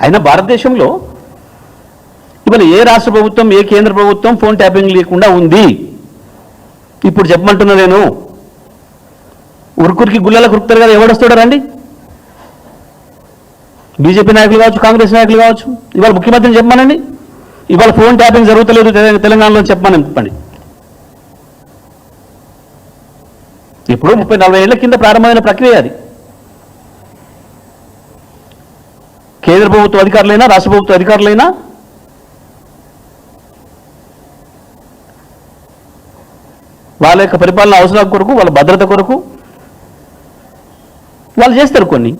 అయినా భారతదేశంలో ఇవాళ ఏ రాష్ట్ర ప్రభుత్వం ఏ కేంద్ర ప్రభుత్వం ఫోన్ ట్యాపింగ్ లేకుండా ఉంది? ఇప్పుడు చెప్పమంటున్నా నేను. ఉరుకురికి గుళ్ళలో కురుకుతారు కదా, ఎవడొస్తాడు రండి? బీజేపీ నాయకులు కావచ్చు, కాంగ్రెస్ నాయకులు కావచ్చు. ఇవాళ ముఖ్యమంత్రిని చెప్పమనండి, ఇవాళ ఫోన్ ట్యాపింగ్ జరుగుతలేదు తెలంగాణలో చెప్పమని. ఇప్పుడు 30-40 ఏళ్ల కింద ప్రారంభమైన ప్రక్రియ అది. కేంద్ర ప్రభుత్వ అధికారులైనా రాష్ట్ర ప్రభుత్వ అధికారులైనా వాళ్ళ యొక్క పరిపాలన అవసరాల కొరకు, వాళ్ళ భద్రత కొరకు వాళ్ళు చేస్తారు కొన్ని.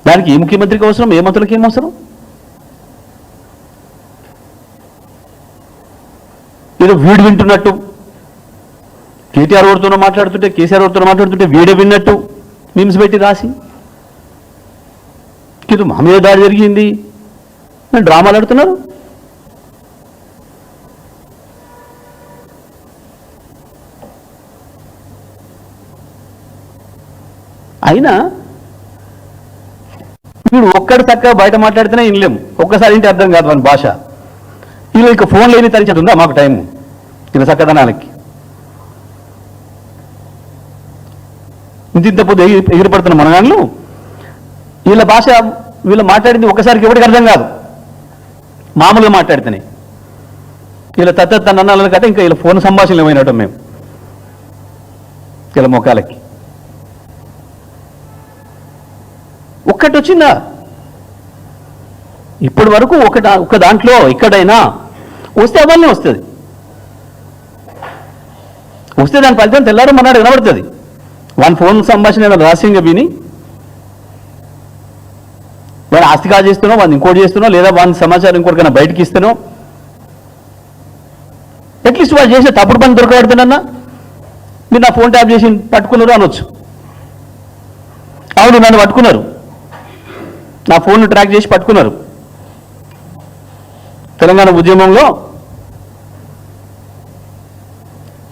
దానికి ఏ ముఖ్యమంత్రికి అవసరం, ఏ మంత్రులకి ఏం అవసరం? ఏదో వీడు వింటున్నట్టు, కేటీఆర్ ఓడితోనో మాట్లాడుతుంటే, కేసీఆర్ ఓడితోనో మాట్లాడుతుంటే వీడే విన్నట్టు మీమ్స్ పెట్టి రాసి ఇది మా మీద దాడి జరిగింది అని డ్రామాలు ఆడుతున్నారు. అయినా వీడు ఒక్కడి చక్కగా బయట మాట్లాడితేనే వినలేము, ఒక్కసారి ఇంటి అర్థం కాదు మన భాష. వీళ్ళు ఇక ఫోన్ లేని తరిచేది మాకు టైం ఇలా చక్కదనాలకి. ఇంత పొద్దు ఎగిరిపడుతున్న మనగాళ్ళు వీళ్ళ భాష వీళ్ళు మాట్లాడింది ఒక్కసారికి ఎవరికి అర్థం కాదు, మామూలుగా మాట్లాడితేనే. వీళ్ళ తన్ననాల కదా ఇంకా వీళ్ళ ఫోన్ సంభాషణలు ఏమైనట్టు మేము వీళ్ళ మొక్కలకి. ఒక్కటి వచ్చిందా ఇప్పటి వరకు? ఒక దాంట్లో ఎక్కడైనా వస్తే అవన్నీ వస్తుంది, వస్తే దాని ఫలితం తెల్లారు మన్నాడు వినబడుతుంది. వాని ఫోన్ సంభాషణ రహస్యంగా విని వాడిని ఆస్తి కాజేస్తున్నావు, వాడిని ఇంకోటి చేస్తున్నావు, లేదా వాని సమాచారం ఇంకోటికైనా బయటకి ఇస్తున్నావు. అట్లీస్ట్ వాళ్ళు చేసే తప్పుడు పని దొరకబడుతున్నా మీరు నా ఫోన్ ట్యాప్ చేసి పట్టుకున్నారు అనొచ్చు. అవును, నన్ను పట్టుకున్నారు, నా ఫోన్ను ట్రాక్ చేసి పట్టుకున్నారు. తెలంగాణ ఉద్యమంలో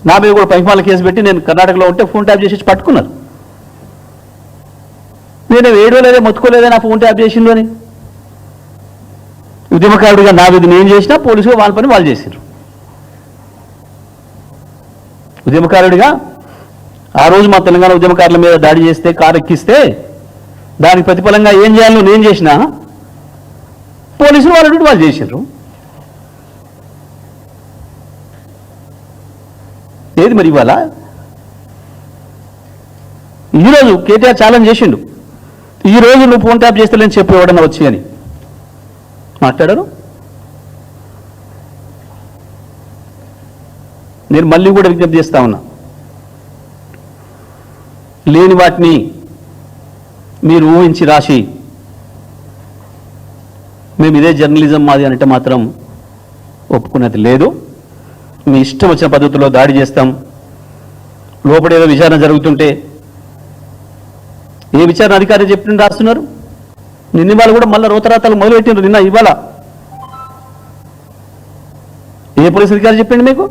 నా మీద కూడా పైమాల కేసు పెట్టి నేను కర్ణాటకలో ఉంటే ఫోన్ ట్యాప్ చేసి పట్టుకున్నారు. నేను ఏడవలేదే, మొత్తుకోలేదే నా ఫోన్ ట్యాప్ చేసిండు అని. ఉద్యమకారుడిగా నా విధి నేను చేసినా, పోలీసుగా వాళ్ళ పని వాళ్ళు చేశారు. ఉద్యమకారుడిగా ఆ రోజు మా తెలంగాణ ఉద్యమకారుల మీద దాడి చేస్తే, కారు ఎక్కిస్తే దానికి ప్రతిఫలంగా ఏం చేయాలో నేను చేసినా, పోలీసులు వాళ్ళు వాళ్ళు చేశారు. ఏది మరి ఇవాళ? ఈరోజు కేటీఆర్ ఛాలెంజ్ చేసిండు, ఈరోజు నువ్వు ఫోన్ ట్యాప్ చేస్తలేని చెప్పు ఎవడన్నా వచ్చి అని మాట్లాడారు. నేను మళ్ళీ కూడా విజ్ఞప్తి చేస్తా ఉన్నా, లేని వాటిని మీరు ఊహించి రాసి మేము ఇదే జర్నలిజం మాది అంటే మాత్రం ఒప్పుకునేది లేదు. మీ ఇష్టం వచ్చిన పద్ధతిలో దాడి చేస్తాం. లోపల ఏదో విచారణ జరుగుతుంటే ఏ విచారణ అధికారి చెప్పిన రాస్తున్నారు. నిన్న ఇవాళ కూడా మళ్ళీ రోతరాతాలు మొదలుపెట్టినారు. నిన్న ఇవాళ ఏ పోలీస్ అధికారి చెప్పిండు మీకు?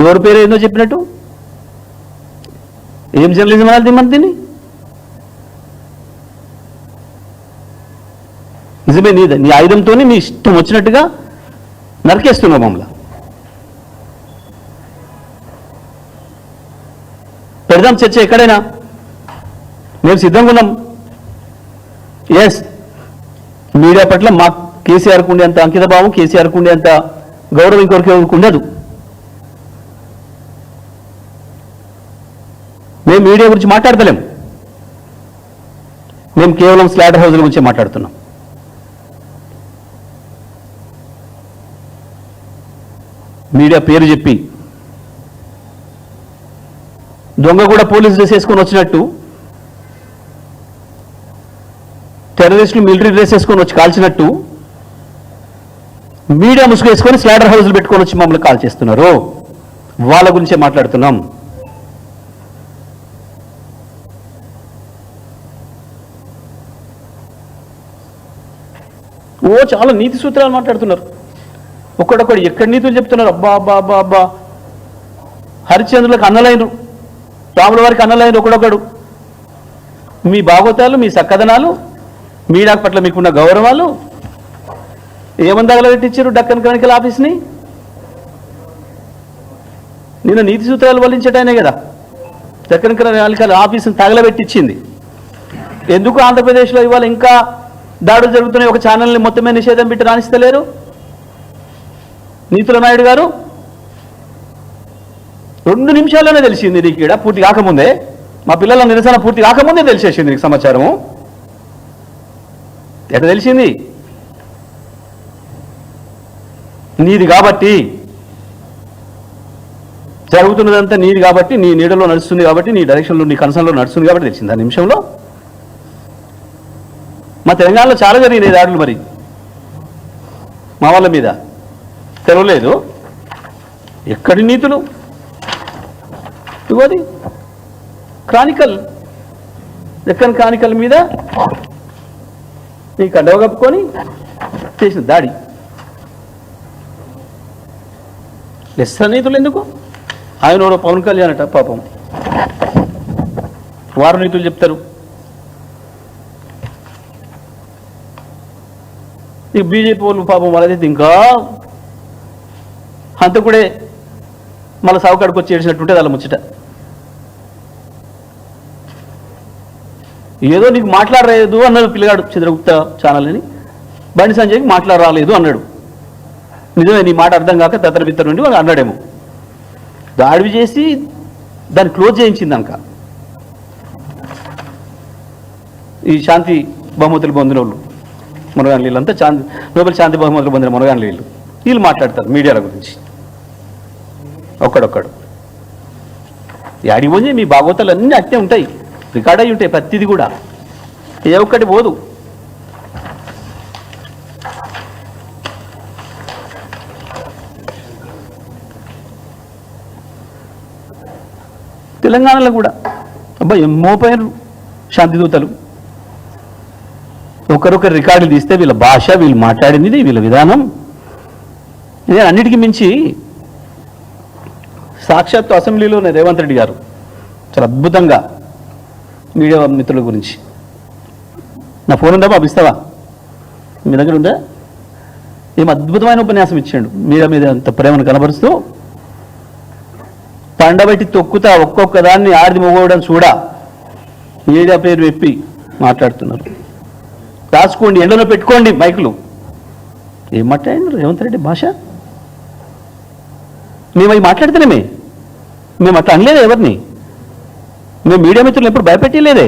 ఎవరి పేరు ఏందో చెప్పినట్టు? ఏం జర్నలిజం అనాలి దీన్ని? నిజమే, నీ ఆయుధంతో మీ ఇష్టం వచ్చినట్టుగా నరికేస్తున్నావు మమ్మల్ని. పెడదాం చర్చ ఎక్కడైనా, మేము సిద్ధంగా ఉన్నాం. ఎస్, మీడియా పట్ల మా కేసీఆర్కు ఉండేంత అంకిత భావం, కేసీఆర్కు ఉండేంత గౌరవం ఇంకొకరికి ఉండదు. మేము మీడియా గురించి మాట్లాడతలేం, మేము కేవలం స్లాటర్ హౌస్ల గురించి మాట్లాడుతున్నాం. మీడియా పేరు చెప్పి దొంగ కూడా పోలీసు డ్రెస్ వేసుకొని వచ్చినట్టు, టెర్రరిస్టులు మిలిటరీ డ్రెస్ వేసుకొని వచ్చి కాల్చినట్టు మీడియా ముసుగు వేసుకొని స్లాటర్ హౌస్లు పెట్టుకొని వచ్చి మమ్మల్ని కాల్ చేస్తున్నారు. వాళ్ళ గురించే మాట్లాడుతున్నాం. చాలా నీతి సూత్రాలు మాట్లాడుతున్నారు. ఒక్కడొక్కడు ఎక్కడి నీతులు చెప్తున్నారు. అబ్బా అబ్బా అబ్బా అబ్బా, హరిశ్చంద్రులకు అన్నలైనరు, రాముల వారికి అన్నలైనరు ఒకడొక్కడు. మీ భాగవతాలు, మీ చక్కదనాలు, మీడియా పట్ల మీకున్న గౌరవాలు ఏమని తగలబెట్టించారు డక్కన్ క్రానికల్ ఆఫీస్ని? నిన్న నీతి సూత్రాలు వల్లించటానే కదా డక్కన్ క్రానికల్ ఆఫీస్ని తగలబెట్టించింది. ఎందుకు ఆంధ్రప్రదేశ్లో ఇవాళ ఇంకా దాడులు జరుగుతున్నాయి? ఒక ఛానల్ని మొత్తమే నిషేధం పెట్టి రాణిస్తలేరు నీతుల నాయుడు గారు. 2 నిమిషాల్లోనే తెలిసింది నీకు ఇక్కడ పూర్తి కాకముందే, మా పిల్లల నిరసన పూర్తి కాకముందే తెలిసేసింది నీకు సమాచారము. ఎట్లా తెలిసింది? నీది కాబట్టి, జరుగుతున్నదంతా నీది కాబట్టి, నీ నీడలో నడుస్తుంది కాబట్టి, నీ డైరెక్షన్లో, నీ కన్సర్న్లో నడుస్తుంది కాబట్టి తెలిసింది ఆ నిమిషంలో. మా తెలంగాణలో చాలా జరిగినాయి దాడులు, మరి మా వాళ్ళ మీద తెలవలేదు. ఎక్కడి నీతులు? ఇగోది క్రానికల్, డెక్కన్ క్రానికల్ మీద నీ కండవ కప్పుకొని చేసిన దాడి. లెస్స నీతులు ఎందుకు? ఆయన పవన్ కళ్యాణ్ అట పాపం వారు నీతులు చెప్తారు. ఈ బీజేపీ వాళ్ళు పాపం వాళ్ళైతే ఇంకా హంతకుడే మళ్ళీ సావుకాడికి వచ్చి ఏడ్చినట్టుంటే వాళ్ళ ముచ్చట. ఏదో నీకు మాట్లాడలేదు అన్నాడు పిల్లగాడు చంద్రగుప్త ఛానల్ అని, బండి సంజయ్కి మాట్లాడరాలేదు అన్నాడు. నిజమే, నీ మాట అర్థం కాక తత్తర బిత్తర నుండి వాడు అన్నాడేమో. దాడి చేసి దాన్ని క్లోజ్ చేయించింది అనక ఈ శాంతి బహుమతులు పొందిన వాళ్ళు మునగాన్ వీళ్ళు అంతా నోబెల్ శాంతి బహుమతులు పొందిన మునగాన్ వీళ్ళు మాట్లాడతారు మీడియాల గురించి ఒక్కడొక్కడు. యాడికి పోయి మీ భాగవతాలు అన్నీ అట్టే ఉంటాయి, రికార్డ్ అయి ఉంటాయి ప్రతిది కూడా, ఏ ఒక్కటి పోదు. తెలంగాణలో కూడా అబ్బా మోపోయారు శాంతిదూతలు. ఒకరొకరు రికార్డులు తీస్తే వీళ్ళ భాష, వీళ్ళు మాట్లాడింది, వీళ్ళ విధానం, ఇదే అన్నిటికీ మించి సాక్షాత్తు అసెంబ్లీలోనే రేవంత్ రెడ్డి గారు చాలా అద్భుతంగా మీడియా మిత్రుల గురించి, నా ఫోన్ ఉందా బాబు ఇస్తావా, మీ దగ్గర ఉందా, ఏం అద్భుతమైన ఉపన్యాసం ఇచ్చాడు మీడియా మీద అంత ప్రేమను కనబరుస్తూ. పండబెట్టి తొక్కుతా ఒక్కొక్క దాన్ని ఆడిది మొగవడం చూడా మీడియా పేరు చెప్పి మాట్లాడుతున్నారు. రాసుకోండి, ఎండలో పెట్టుకోండి మైకులు. ఏం మాట్లాడినారు రేవంత్ రెడ్డి భాష? మేము అవి మాట్లాడితేనేమే, మేము అట్లా అనలేదే ఎవరిని, మేము మీడియా మిత్రులు ఎప్పుడు భయపెట్టలేదే.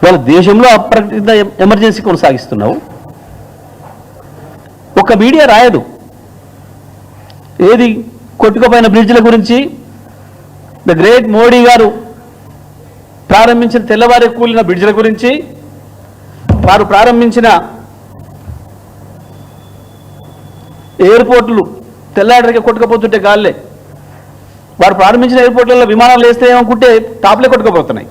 వాళ్ళ దేశంలో అప్రకటిత ఎమర్జెన్సీ కొనసాగిస్తున్నావు, ఒక మీడియా రాయదు. ఏది కొట్టుకుపోయిన బ్రిడ్జ్ల గురించి, ద గ్రేట్ మోడీ గారు ప్రారంభించిన తెల్లవారే కూలిన బ్రిడ్జ్ల గురించి, వారు ప్రారంభించిన ఎయిర్పోర్ట్లు తెల్లాడరికి కొట్టుకుపోతుంటే గాల్లే, వారు ప్రారంభించిన ఎయిర్పోర్ట్లలో విమానాలు వేస్తే ఏమనుకుంటే టాప్లే కొట్టుకుపోతున్నాయి.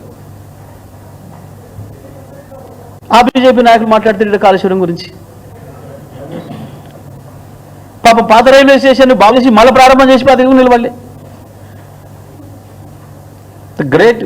ఆ బీజేపీ నాయకులు మాట్లాడుతుంటే కాళేశ్వరం గురించి, పాప పాత రైల్వే స్టేషన్ బాగు చేసి మళ్ళీ ప్రారంభం చేసి 10 నిలబడలే. The great